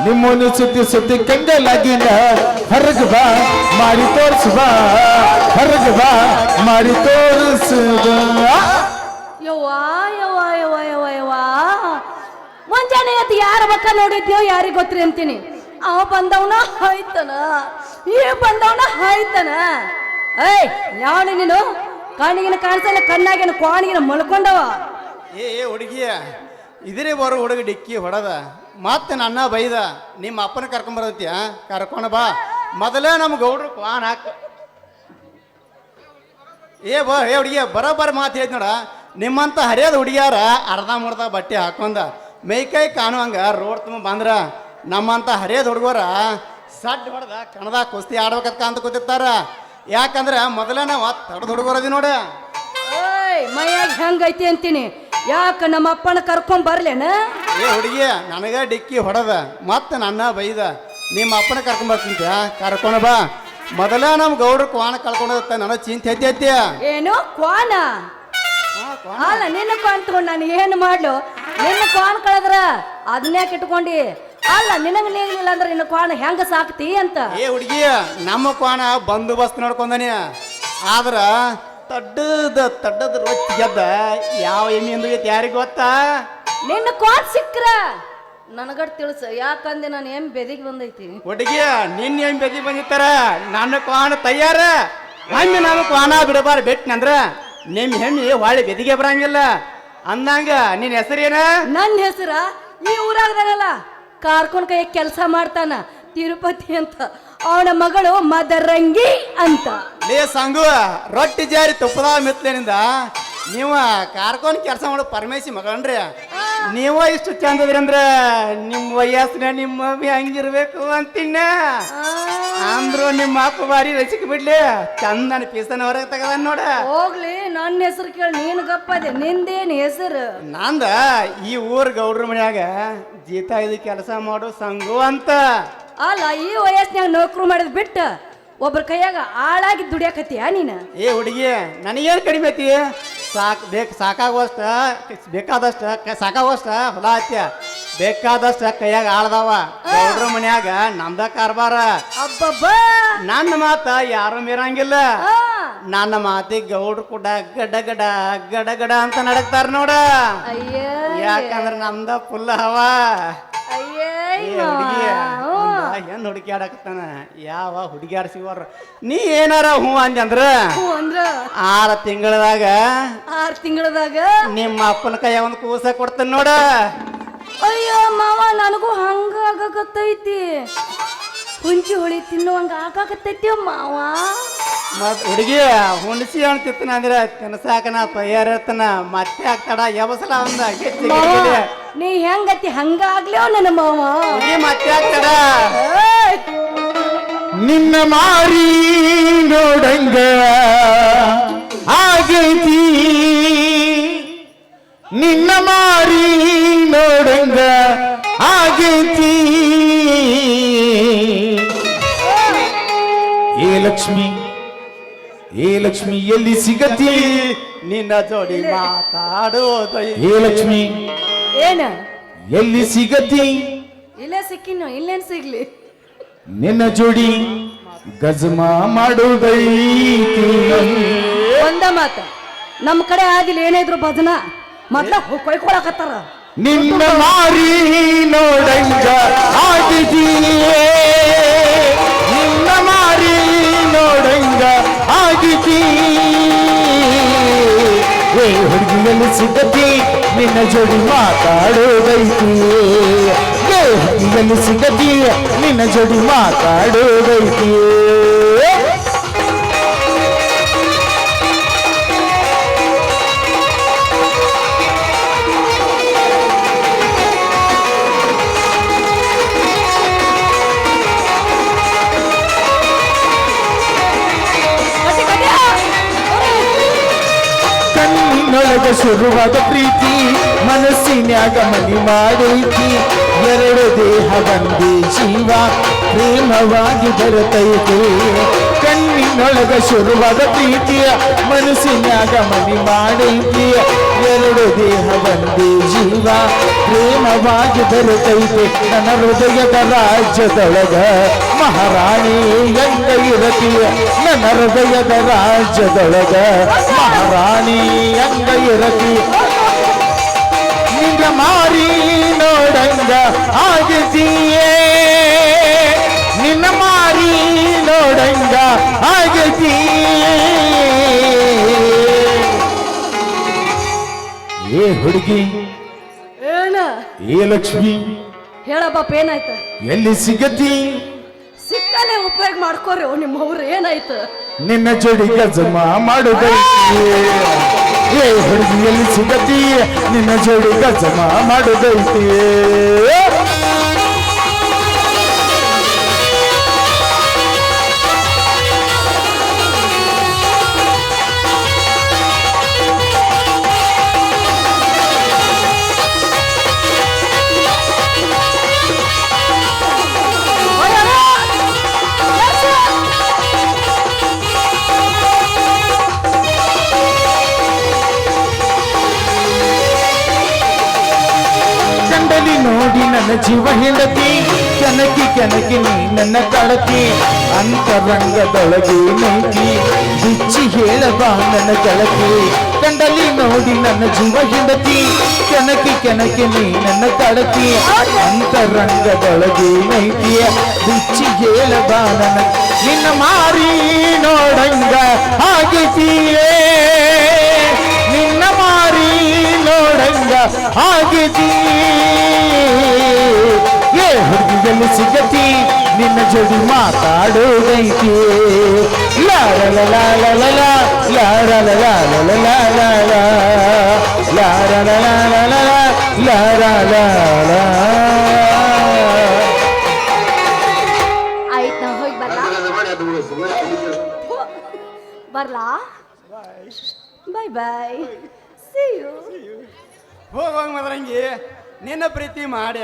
ನಿಮ್ಮನ್ನು ಸುತ್ತಿ ಸುತ್ತಿ ಕಂಗಲಾಗಿನ ಹೊರಗೆ ಬಾ ಮಾಡಿ ತೋರಿಸುವ ಹೊರಗೆ ಬಾ ಮಾಡಿ ತೋರಿಸುವ ಯವ್ವಾ ಯವ್ವಾ ಯವ್ವಾ ಯವ್ವಾ ಯವ್ವಾ ಮುಂಜಾನೆ ಎದ್ದು ಯಾರ ಬಕ್ಕ ನೋಡಿದ್ಯೋ ಯಾರಿಗೆ ಗೊತ್ತ್ರಿ ಅಂತೀನಿ ಅವ ಬಂದವನ ಹಾಯ್ತನ ಈ ಬಂದವನ ಹಾಯ್ತನ ಏಯ್ ಯಾವಣ ನೀನು ಕಣ್ಣಿಗಿನ ಕಾಣಿಸಲ್ಲ ಕಣ್ಣಾಗಿನ ಕ್ವಾಣಿಗಿನ ಮಲ್ಕೊಂಡವ ಏ ಹುಡುಗಿಯ ಇದ್ರೆ ಬರೋ ಹುಡುಗ ಡಿಕ್ಕಿ ಹೊಡೆದ ಮತ್ತೆ ನನ್ನ ಬೈದ ನಿಮ್ಮ ಅಪ್ಪನ ಕರ್ಕೊಂಬರತ್ತೀಯ ಕರ್ಕೊಂಡು ಬಾ ಮೊದಲೇ ನಮ್ಮ ಗೌಡ್ರು ಕ್ವಾನ್ ಹಾಕ ಏ ಹುಡುಗಿಯ ಬರೋಬ್ಬರ ಮಾತು ಹೇಳಿದ್ ನೋಡ ನಿಮ್ಮಂತ ಹರಿಯದ ಹುಡುಗಿಯಾರ ಅರ್ಧ ಮುರ್ಧ ಬಟ್ಟೆ ಹಾಕೊಂಡ ಮೈಕೈ ಕಾಣುವಂಗ ರೋಡ್ ತುಂಬ ಬಂದ್ರ ನಮ್ಮಂತ ಹರಿಯದ ಹುಡುಗರ ಸಡ್ ಹೊಡೆದ ಕಣದ ಕುಸ್ತಿ ಆಡ್ಬೇಕಂತ ಅಂತ ಕೂತಿರ್ತಾರ ಯಾಕಂದ್ರೆ ಮೊದಲೇ ನಾವು ತಡದ ಹುಡುಗರದಿ ನೋಡ ಏಯ್ ಮೈಯಾಗ ಹೆಂಗೈತಿ ಅಂತೀನಿ ಯಾಕ ನಮ್ಮ ಅಪ್ಪನ ಕರ್ಕೊಂಡ್ ಬರ್ಲೇನ ಏ ಹುಡುಗಿ ನನಗ ಡಿಕ್ಕಿ ಹೊಡೆದ ಮತ್ತೆ ನನ್ನ ಬೈದ ನಿಮ್ಮ ಅಪ್ಪನ ಕರ್ಕೊಂಬರ್ತಿಂತ ಕರ್ಕೊಂಡು ಬಾ ಮೊದಲ ನಮ್ಮ ಗೌಡ್ರು ಕ್ವಾಣ ಕಳ್ಕೊಂಡ ನನಗೆ ಚಿಂತೆ ಐತಿ ಏನು ಕ್ವಾನ ಅಲ್ಲ ನಿನ್ನ ಕ್ವಾನ್ ತಗೊಂಡು ನಾನು ಏನು ಮಾಡ್ಲು ನಿನ್ನ ಕ್ವಾನ್ ಕಳೆದ್ರ ಅದನ್ಯಾಕೆ ಇಟ್ಕೊಂಡಿ ಅಲ್ಲ ನಿನಗ ನೀಗಿಲ್ಲ ಅಂದ್ರೆ ನಿನ್ನ ಕ್ವಾಣ ಹೆಂಗ ಸಾಕ್ತಿ ಅಂತ ಏ ಹುಡುಗಿ ನಮ್ಮ ಕ್ವಾಣ ಬಂದೋಬಸ್ತ್ ನೋಡ್ಕೊಂಡನಿ ಆದ್ರ ತಡ್ಡದ ರೊಚ್ಚ ಗೆದ್ದ ಯಾವ ಎಮ್ಮೆ ಎಂದು ಯಾರಿಗೆ ಗೊತ್ತಾ ನಿನ್ನ ಕ್ವಾನ್ ಸಿಕ್ಕ್ರ ನನಗಡ್ ತಿಳಿಸ ಯಾಕಂದೆ ನಾನು ಏನ್ ಬೆದಿಗೆ ಬಂದೈತಿ ಹುಡುಗಿ ನಿನ್ನ ಎಮ್ಮೆ ಬೆದಿ ಬಂದಿತ್ತಾರ ನನ್ನ ಕ್ವಾಣ ತಯಾರ ಒಮ್ಮೆ ನಾನು ಕ್ವಾಣ ಬಿಡಬಾರ ಬೆಟ್ಟನಂದ್ರ ನಿಮ್ ಹೆಣ್ಣಿ ಹೊಳೆ ಬೆದಿಗೆ ಬರಂಗಿಲ್ಲ ಅಂದಂಗ ನಿನ್ನ ಹೆಸರೇನ ನನ್ನ ಹೆಸರ ಈ ಊರಾಗದಾನಲ್ಲ ಕಾರ್ಕೊಂಡ್ ಕೈ ಕೆಲಸ ಮಾಡ್ತಾನ ತಿರುಪತಿ ಅಂತ ಅವನ ಮಗಳು ಮದರಂಗಿ ಅಂತ ಲೇ ಸಂಗು ರೊಟ್ಟಿ ಜಾರಿ ತುಪ್ಪದ ಮೆತ್ಲೇನಿಂದ ನೀವ ಕಾರ್ಕೊಂಡ್ ಕೆಲಸ ಮಾಡೋ ಪರಮೇಶಿ ಮಗನ್ರಿ ನೀವ ಇಷ್ಟು ಚಂದದ್ರಿ ಅಂದ್ರ ನಿಮ್ಮ ವಯಸ್ಸಿನ ನಿಮ್ಮ ಮಮ್ಮಿ ಹಂಗಿರ್ಬೇಕು ಅಂತಿನ್ನ ಅಂದ್ರು ನಿಮ್ಮ ಅಪ್ಪ ಬಾರಿ ರಸಿಕ್ ಬಿಡ್ಲಿ ಚಂದನ ಪೀಸನ ಹೊರಗೆ ತಗದ ನೋಡ ಹೋಗ್ಲಿ ನನ್ನ ಹೆಸರು ಕೇಳಿ ನೀನು ಗಪ್ಪದೆ ನಿಂದೇನ್ ಹೆಸರು ನಂದ ಈ ಊರ್ ಗೌಡ್ರ ಮನ್ಯಾಗ ಜೀತ ಇದು ಕೆಲಸ ಮಾಡೋ ಸಂಗು ಅಂತ ಅಲ್ಲ ಈ ವಯಸ್ಸಿನಾಗ ನೌಕರು ಮಾಡಿದ್ ಬಿಟ್ಟ ಒಬ್ರ ಕೈಯಾಗ ಆಳಾಗಿ ದುಡಿಯಾಕತ್ತೀಯ ನೀನ ಏ ಹುಡುಗಿ ನನಗೇನು ಕಡಿಮೆ ಐತಿ ಸಾಕಾಗುವಷ್ಟ ಬೇಕಾದಷ್ಟ ಸಾಕಾಗುವಷ್ಟ ಹೊಲ ಹತ್ಯ ಬೇಕಾದಷ್ಟ ಕೈಯಾಗ ಆಳ್ದಾವ ಗೌಡ್ರ ಮನ್ಯಾಗ ನಮ್ದ ಕಾರ್ಬಾರ ಅಬ್ಬಬ್ಬಾ ನನ್ನ ಮಾತ ಯಾರು ಮೀರಂಗಿಲ್ಲ ನನ್ನ ಮಾತಿಗೆ ಗೌಡ್ರು ಕೂಡ ಗಡ ಗಡ ಗಡ ಗಡ ಅಂತ ನಡಕ್ತಾರ ನೋಡ ಅಯ್ಯ ಯಾಕಂದ್ರ ನಮ್ದ ಫುಲ್ ಹವಾ ಅಯ್ಯ ಹೆಣ್ ಹುಡುಕಿ ಆಡಕತ್ತಾನ ಯಾವ ಹುಡುಗಿಯಾರ ಸಿಗೋರ ನೀ ಏನಾರ ಹೂ ಅಂದ್ರ ಅಂದ್ರ 6 ತಿಂಗಳದಾಗ 6 ತಿಂಗಳದಾಗ ನಿಮ್ಮ ಅಪ್ಪನ ಕೈಯ ಒಂದು ಕೂಸ ಕೊಡ್ತಾನ ನೋಡ ಅಯ್ಯೋ ಮಾವ ನನಗೂ ಹಂಗ ಆಗಾಕತ್ತೈತಿ ಹುಂಚಿ ಹೊಳಿ ತಿನ್ನುವಂಗ ಆಗಾಕತ್ತೈತಿ ಮಾವ ಮತ್ ಹುಡುಗಿ ಹುಣಸಿ ಹಣ್ಣು ತಿತ್ತನ ಅಂದ್ರೆ ತಿನ್ಸಾಕನ ತಯಾರತನ ಮತ್ತೆ ಆಗ್ತಾಡ ಯಾವಸಲ ಒಂದ ನೀ ಹೆಂಗತಿ ಹಂಗ ಆಗ್ಲೇವ ನನ್ನ ಮಾವ ಮತ್ತೆ ಆಗ್ತಾಡ ನಿನ್ನ ಮಾರಿ ನೋಡಂಗ ಆಗೈತಿ ನಿನ್ನ ಮಾರಿ ನೋಡಂಗ ಆಗೈತಿ ಏ ಲಕ್ಷ್ಮಿ ಎಲ್ಲಿ ಸಿಗತಿ ನಿನ್ನ ಜೋಡಿ ಮಾತಾಡೋದು ಏ ಲಕ್ಷ್ಮಿ ಏನ ಎಲ್ಲಿ ಸಿಗತಿ ಇಲ್ಲೇ ಸಿಕ್ಕಿನ ಇಲ್ಲೇನ್ ಸಿಗ್ಲಿ ನಿನ್ನ ಜೋಡಿ ಗಜಮಾ ಮಾಡೋದೈತಿ ಒಂದ ಮಾತ ನಮ್ ಕಡೆ ಆಗಿಲ್ಲ ಏನಿದ್ರು ಭಜನ ಮೊದ್ಲ ಕೊಯ್ಕೊಳಕತ್ತಾರ ನಿನ್ನ ಮಾರಿ ನೋಡಂಗ ಆಗಿತಿ ನಿನ್ನ ಮಾರಿ ನೋಡಂಗ ಆಗಿತಿ ಏ ಹುಡುಗಿಯಲ್ಲಿ ಸಿಗತಿ ನಿನ್ನ ಜೋಡಿ ಮಾತಾಡೋದೈತಿ ಏ ಹುಡುಗಿಯಲ್ಲಿ ಸಿಗತಿ ನಿನ್ನ ಜೋಡಿ ಮಾತಾಡೋದೈತಿ ಕಣ್ಣಿನೊಳಗ ಶುರುವಾದ ಪ್ರೀತಿ ಮನಸ್ಸಿನ್ಯಾಗ ಮನಿ ಮಾಡೈತಿ ಎರಡು ದೇಹ ಒಂದೇ ಜೀವ ಪ್ರೇಮವಾಗಿ ಬರತೈತಿ ಕಣ್ಣಿನೊಳಗ ಶುರುವಾದ ಪ್ರೀತಿಯ ಮನಸ್ಸಿನ್ಯಾಗ ಮನಿ ಮಾಡೈತಿ ಎರಡು ದೇಹ ಒಂದೇ ಜೀವ ಪ್ರೇಮವಾಗಿ ಬೆರೆತೈತೆ ನನ್ನ ಹೃದಯದ ರಾಜ್ಯದೊಳಗ ಮಹಾರಾಣಿ ಎಂದ ಇರತೀಯ ನನ್ನ ಹೃದಯದ ರಾಜ್ಯದೊಳಗ ಮಹಾರಾಣಿ ಎಂದ ಇರತೀಯ ನಿನ್ನ ಮಾರಿ ನೋಡಂಗ ಆಗತೀಯೇ ನಿನ್ನ ಮಾರಿ ನೋಡಂಗ ಆಗತೀಯೇ ಏ ಹುಡುಗಿ ಏನ ಏ ಲಕ್ಷ್ಮಿ ಹೇಳ ಬಾಪ ಏನಾಯ್ತು ಎಲ್ಲಿ ಸಿಗತಿ ಸಿಕ್ಕಲ್ಲೇ ಉಪಯೋಗ ಮಾಡ್ಕೋರಿ ನಿಮ್ಮವ್ರು ಏನಾಯ್ತು ನಿನ್ನ ಜೋಡಿ ಗಜಮ ಮಾಡುದೈತಿ ಏ ಹುಡುಗಿ ಎಲ್ಲಿ ಸಿಗತಿ ನಿನ್ನ ಜೋಡಿ ಗಜಮ ಮಾಡುದೈತಿ ಕಂಡಲಿ ನೋಡಿ ನನ್ನ ಜೀವ ಹೆಂಡತಿ ಕೆನಕಿ ಕೆನಕಿ ನೀ ನನ್ನ ಕಳತಿ ಅಂತರಂಗದೊಳಗೆ ನೈತಿ ಬಿಚ್ಚಿ ಹೇಳಬಾ ನನ್ನ ಗೆಳತಿ ಕಂಡಲಿ ನೋಡಿ ನನ್ನ ಜೀವ ಹೆಂಡತಿ ಕೆನಕಿ ಕೆನಕಿ ನೀ ನನ್ನ ಕಳತಿ ಅಂತರಂಗದೊಳಗೆ ನೈತಿ ಬಿಚ್ಚಿ ಹೇಳಬಾ ನನ್ನ ನಿನ್ನ ಮಾರಿ ನೋಡಂಗ ಆಗಿದೀಯೇ ನಿನ್ನ ಮಾರಿ ನೋಡಂಗ ಆಗಿದೀಯೇ ಏ ಹುಡುಗಿಯಲ್ಲಿ ಸಿಗತಿ ನಿನ್ನ ಜೋಡಿ ಮಾತಾಡೋದೈತಿ ಆಯ್ತು ನಾ ಹೋಗಿ ಬರ್ಲಾ ಬಾಯ್ ಬಾಯ್ ಸಿ ಯು ಹೋಗುವಂಗ ಮದ್ರಂಗಿ ನಿನ್ನ ಪ್ರೀತಿ ಮಾಡಿ